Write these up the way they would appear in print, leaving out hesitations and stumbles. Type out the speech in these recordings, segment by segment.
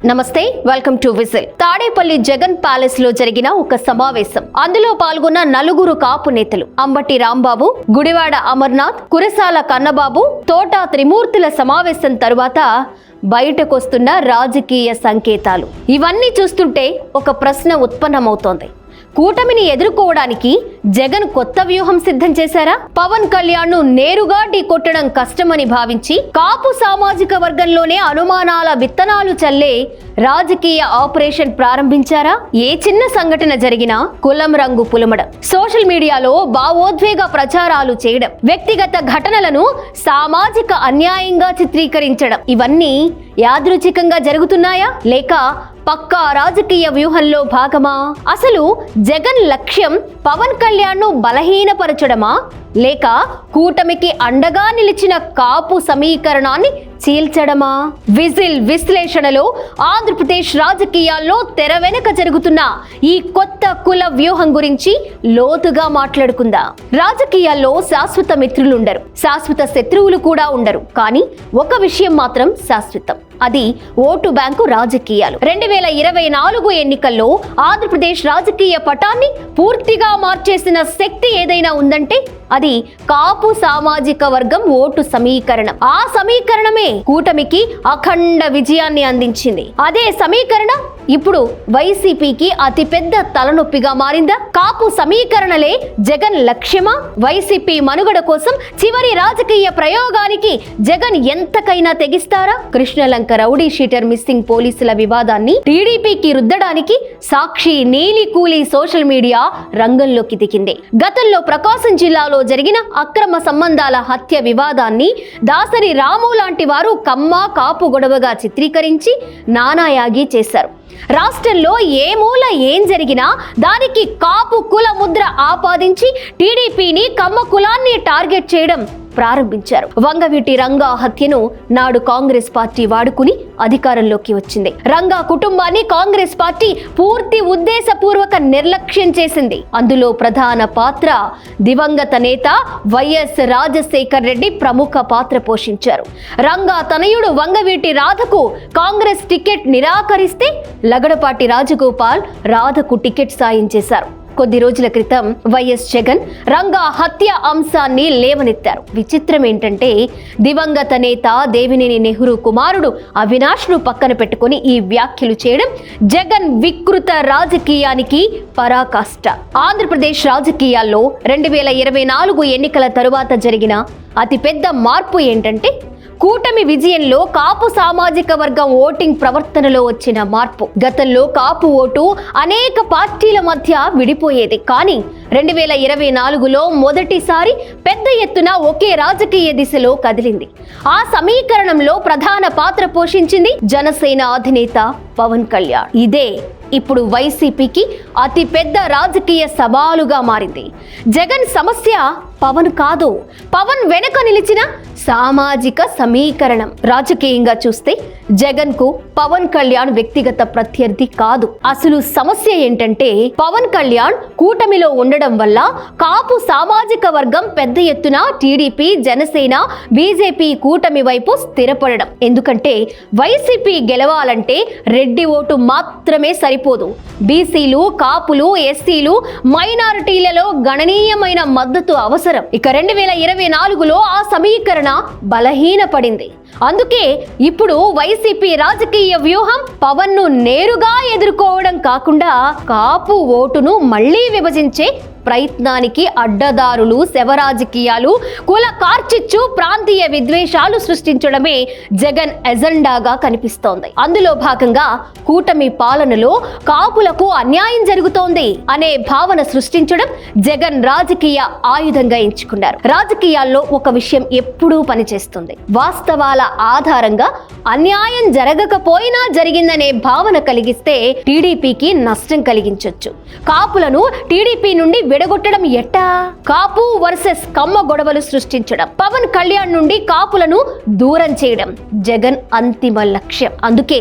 నమస్తే, welcome to whistle. Tadepalli Jagan palace లో జరిగిన ఒక సమావేశం. అందులో పాల్గొన్న నలుగురు కాపు నేతలు అంబటి రాంబాబు, గుడివాడ అమర్నాథ్, కురసాల కన్నబాబు, తోట త్రిమూర్తుల సమావేశం తరువాత బయటకొస్తున్న రాజకీయ సంకేతాలు. ఇవన్నీ చూస్తుంటే ఒక ప్రశ్న ఉత్పన్నమవుతోంది. కూటమిని ఎదుర్కోవడానికి జగన్ కొత్త వ్యూహం సిద్ధం చేశారా? పవన్ కళ్యాణ్ ను నేరుగా ఢీకొట్టడం కష్టమని భావించి కాపు సామాజిక వర్గంలోనే అనుమానాల విత్తనాలు చల్లే రాజకీయ ఆపరేషన్ ప్రారంభించారా? ఏ చిన్న సంఘటన జరిగినా కులం రంగు పులమడం, సోషల్ మీడియాలో భావోద్వేగ ప్రచారాలు చేయడం, వ్యక్తిగత ఘటనలను సామాజిక అన్యాయంగా చిత్రీకరించడం, ఇవన్నీ యాదృచ్ఛికంగా జరుగుతున్నాయా లేక పక్కా రాజకీయ వ్యూహంలో భాగమా? అసలు జగన్ లక్ష్యం పవన్ కళ్యాణ్ ను బలహీనపరచడమా లేక కూటమికి అండగా నిలిచిన కాపు సమీకరణాన్ని చీల్చడమా? విజిల్ విశ్లేషణలో ఆంధ్రప్రదేశ్ రాజకీయాల్లో తెర వెనుక జరుగుతున్న ఈ కొత్త కుల వ్యూహం గురించి లోతుగా మాట్లాడుకుందాం. రాజకీయాల్లో శాశ్వత మిత్రులుండరు, శాశ్వత శత్రువులు కూడా ఉండరు. కానీ ఒక విషయం మాత్రం శాశ్వతం, అది ఓటు బ్యాంకు రాజకీయాలు. 2024 ఎన్నికల్లో ఆంధ్రప్రదేశ్ రాజకీయ పటాన్ని పూర్తిగా మార్చేసిన శక్తి ఏదైనా ఉందంటే అది కాపు సామాజిక వర్గం ఓటు సమీకరణం. ఆ సమీకరణమే కూటమికి అఖండ విజయాన్ని అందించింది. అదే సమీకరణ ఇప్పుడు వైసీపీకి అతిపెద్ద తలనొప్పిగా మారిందా? కాపు సమీకరణలే జగన్ లక్ష్యమా? వైసీపీ మనుగడ కోసం చివరి రాజకీయ ప్రయోగానికి జగన్ ఎంతకైనా తెగిస్తారా? కృష్ణలంక రౌడీ షీటర్ మిస్సింగ్ పోలీసుల వివాదాన్ని టీడీపీకి రుద్దడానికి సాక్షి నీలికూలి సోషల్ మీడియా రంగంలోకి దిగింది. గతంలో ప్రకాశం జిల్లాలో జరిగిన అక్రమ సంబంధాల హత్య వివాదాన్ని దాసరి రాము లాంటి వారు కమ్మ కాపు గొడవగా చిత్రీకరించి నానాయాగి చేశారు. రాష్ట్రంలో ఏ మూల ఏం జరిగినా దానికి కాపు కుల ముద్ర ఆపాదించి టీడీపీని కమ్మ కులాన్ని టార్గెట్ చేయడం ప్రారంభించారు. వంగవీటి రంగా హత్యను నాడు కాంగ్రెస్ పార్టీ వాడుకుని అధికారంలోకి వచ్చింది. రంగా కుటుంబాన్ని కాంగ్రెస్ పార్టీ పూర్తి ఉద్దేశపూర్వక నిర్లక్ష్యం చేసింది. అందులో ప్రధాన పాత్ర దివంగత నేత వైఎస్ రాజశేఖర్ రెడ్డి ప్రముఖ పాత్ర పోషించారు. రంగా తనయుడు వంగవీటి రాధకు కాంగ్రెస్ టికెట్ నిరాకరిస్తే లగడపాటి రాజగోపాల్ రాధకు టికెట్ సాయం చేశారు. కొద్ది రోజుల క్రితం వైఎస్ జగన్ రంగా హత్య అంశాన్ని లేవనెత్తారు. విచిత్రం ఏంటంటే దివంగత నేత దేవినేని నెహ్రూ కుమారుడు అవినాష్ ను పక్కన పెట్టుకుని ఈ వ్యాఖ్యలు చేయడం జగన్ వికృత రాజకీయానికి పరాకాష్ట. ఆంధ్రప్రదేశ్ రాజకీయాల్లో 2024 ఎన్నికల తరువాత జరిగిన అతిపెద్ద మార్పు ఏంటంటే కూటమి విజయంలో కాపు సామాజిక వర్గం ఓటింగ్ ప్రవర్తనలో వచ్చిన మార్పు. గతంలో కాపు ఓటు అనేక పార్టీల మధ్య విడిపోయేది. కానీ 2024లో మొదటిసారి పెద్ద ఎత్తున ఒకే రాజకీయ దిశలో కదిలింది. ఆ సమీకరణంలో ప్రధాన పాత్ర పోషించింది జనసేన అధినేత పవన్ కళ్యాణ్. ఇదే ఇప్పుడు వైసీపీకి అతి పెద్ద రాజకీయ సవాలుగా మారింది. జగన్ సమస్య పవన్ కాదు, పవన్ వెనక నిలిచిన సామాజిక సమీకరణం. రాజకీయంగా చూస్తే జగన్ కు పవన్ కళ్యాణ్ వ్యక్తిగత ప్రత్యర్థి కాదు. అసలు సమస్య ఏంటంటే పవన్ కళ్యాణ్ కూటమిలో ఉండడం వల్ల కాపు సామాజిక వర్గం పెద్ద ఎత్తున టీడీపీ, జనసేన, బీజేపీ కూటమి వైపు స్థిరపడడం. ఎందుకంటే వైసీపీ గెలవాలంటే రెడ్డి ఓటు మాత్రమే సరిపోదు. బీసీలు, కాపులు, ఎస్సీలు, మైనారిటీలలో గణనీయమైన మద్దతు అవసరం. ఇక 2024లో ఆ సమీకరణ బలహీనపడింది. అందుకే ఇప్పుడు వైసీపీ రాజకీయ వ్యూహం పవన్ ను నేరుగా ఎదుర్కోవడం కాకుండా కాపు ఓటును మళ్లీ విభజించే ప్రయత్నానికి అడ్డదారులు, శవరాజకీయాలు, కుల కార్చిచ్చు, ప్రాంతీయ విద్వేషాలు సృష్టించడమే జగన్ ఎజెండాగా కనిపిస్తోంది. అందులో భాగంగా కూటమి పాలనలో కాపులకు అన్యాయం జరుగుతోంది అనే భావన సృష్టించడం జగన్ రాజకీయ ఆయుధంగా ఎంచుకున్నారు. రాజకీయాల్లో ఒక విషయం ఎప్పుడూ పనిచేస్తుంది. వాస్తవాల ఆధారంగా అన్యాయం జరగకపోయినా జరిగిందనే భావన కలిగిస్తే టీడీపీకి నష్టం కలిగించొచ్చు. కాపులను టీడీపీ నుండి విడగొట్టడం ఎట్టా? కాపు వర్సెస్ కమ్మ గొడవలు సృష్టించడం, పవన్ కళ్యాణ్ నుండి కాపులను దూరం చేయడం జగన్ అంతిమ లక్ష్యం. అందుకే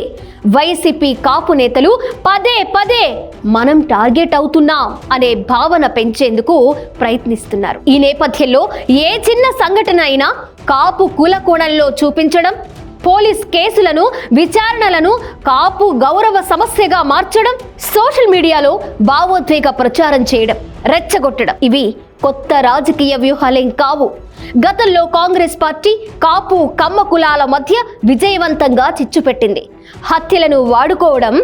వైసీపీ కాపు నేతలు పదే పదే మనం టార్గెట్ అవుతున్నాం అనే భావన పెంచేందుకు ప్రయత్నిస్తున్నారు. ఈ నేపథ్యంలో ఏ చిన్న సంఘటన అయినా కాపు కుల కోణంలో చూపించడం, పోలీస్ కేసులను, విచారణలను కాపు గౌరవ సమస్యగా మార్చడం, సోషల్ మీడియాలో భావోద్వేగ ప్రచారం చేయడం, రెచ్చగొట్టడం ఇవి కొత్త రాజకీయ వ్యూహాలేం కావు. గతంలో కాంగ్రెస్ పార్టీ కాపు కమ్మ కులాల మధ్య విజయవంతంగా చిచ్చుపెట్టింది. హత్యలను వాడుకోవడం,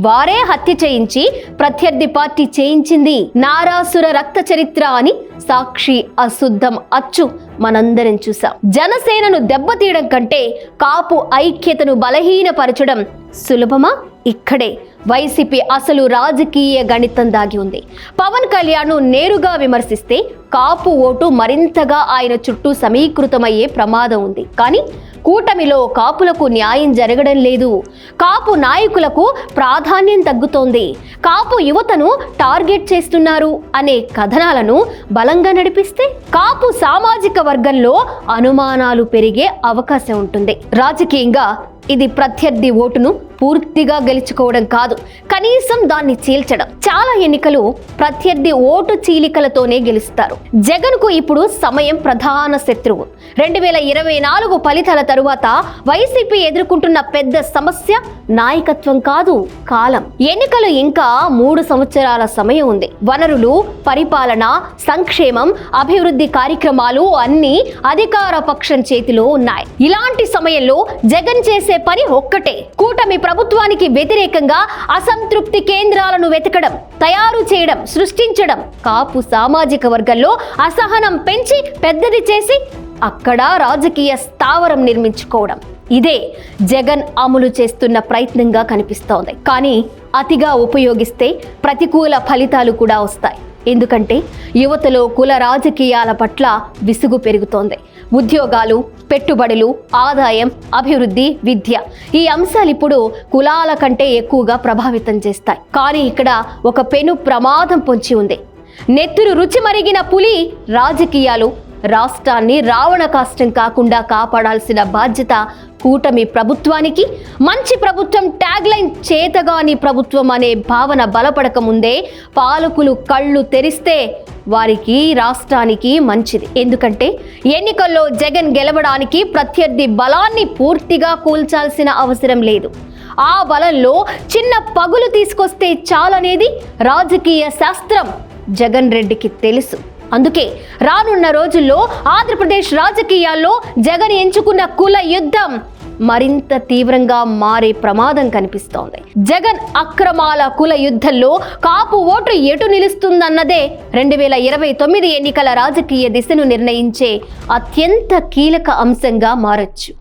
వారే హత్య చేయించి ప్రత్యర్థి పార్టీ చేయించింది. నారాసుర రక్త చరిత్ర అని సాక్షి అశుద్ధం అచ్చు మనందరం చూసాం. జనసేనను దెబ్బతీయడం కంటే కాపు ఐక్యతను బలహీనపరచడం సులభమా? ఇక్కడే వైసీపీ అసలు రాజకీయ గణితం దాగి ఉంది. పవన్ కళ్యాణ్ ను నేరుగా విమర్శిస్తే కాపు ఓటు మరింతగా ఆయన చుట్టూ సమీకృతమయ్యే ప్రమాదం ఉంది. కానీ కూటమిలో కాపులకు న్యాయం జరగడం లేదు. కాపు నాయకులకు ప్రాధాన్యం తగ్గుతోంది. కాపు యువతను టార్గెట్ చేస్తున్నారు అనే కథనాలను బలంగా నడిపిస్తే కాపు సామాజిక వర్గంలో అనుమానాలు పెరిగే అవకాశం ఉంటుంది. రాజకీయంగా ఇది ప్రత్యర్థి ఓటును పూర్తిగా గెలుచుకోవడం కాదు, కనీసం దాన్ని చీల్చడం. చాలా ఎన్నికలు ప్రత్యర్థి ఓటు చీలికలతోనే గెలుస్తారు. జగన్ కు ఇప్పుడు సమయం ప్రధాన శత్రువు. 2024 ఫలితాల తరువాత వైసీపీ ఎదుర్కొంటున్న పెద్ద సమస్య నాయకత్వం కాదు, కాలం. ఎన్నికలు ఇంకా 3 సంవత్సరాల సమయం ఉంది. వనరులు, పరిపాలన, సంక్షేమం, అభివృద్ధి కార్యక్రమాలు అన్ని అధికార పక్షం చేతిలో ఉన్నాయి. ఇలాంటి సమయంలో జగన్ చేసే పని ఒక్కటే, కూటమి ప్రభుత్వానికి వ్యతిరేకంగా అసంతృప్తి కేంద్రాలను వెతకడం, తయారు చేయడం, సృష్టించడం, కాపు సామాజిక వర్గంలో అసహనం పెంచి పెద్దది చేసి అక్కడ రాజకీయ స్థావరం నిర్మించుకోవడం. ఇదే జగన్ అమలు చేస్తున్న ప్రయత్నంగా కనిపిస్తోంది. కానీ అతిగా ఉపయోగిస్తే ప్రతికూల ఫలితాలు కూడా వస్తాయి. ఎందుకంటే యువతలో కుల రాజకీయాల పట్ల విసుగు పెరుగుతోంది. ఉద్యోగాలు, పెట్టుబడులు, ఆదాయం, అభివృద్ధి, విద్య ఈ అంశాలు ఇప్పుడు కులాల కంటే ఎక్కువగా ప్రభావితం చేస్తాయి. కానీ ఇక్కడ ఒక పెను ప్రమాదం పొంచి ఉంది. నెత్తురు రుచి మరిగిన పులి రాజకీయాలు రాష్ట్రాన్ని రావణ కాష్టం కాకుండా కాపాడాల్సిన బాధ్యత కూటమి ప్రభుత్వానికి. మంచి ప్రభుత్వం ట్యాగ్ లైన్ చేతగాని ప్రభుత్వం అనే భావన బలపడక ముందే పాలకులు కళ్ళు తెరిస్తే వారికి, రాష్ట్రానికి మంచిది. ఎందుకంటే ఎన్నికల్లో జగన్ గెలవడానికి ప్రత్యర్థి బలాన్ని పూర్తిగా కూల్చాల్సిన అవసరం లేదు. ఆ బలంలో చిన్న పగులు తీసుకొస్తే చాలనేది రాజకీయ శాస్త్రం జగన్ రెడ్డికి తెలుసు. అందుకే రానున్న రోజుల్లో ఆంధ్రప్రదేశ్ రాజకీయాల్లో జగన్ ఎంచుకున్న కుల యుద్ధం మరింత తీవ్రంగా మారే ప్రమాదం కనిపిస్తోంది. జగన్ అక్రమాల కుల యుద్ధంలో కాపు ఓటు ఎటు నిలుస్తుందన్నదే 2029 ఎన్నికల రాజకీయ దిశను నిర్ణయించే అత్యంత కీలక అంశంగా మారొచ్చు.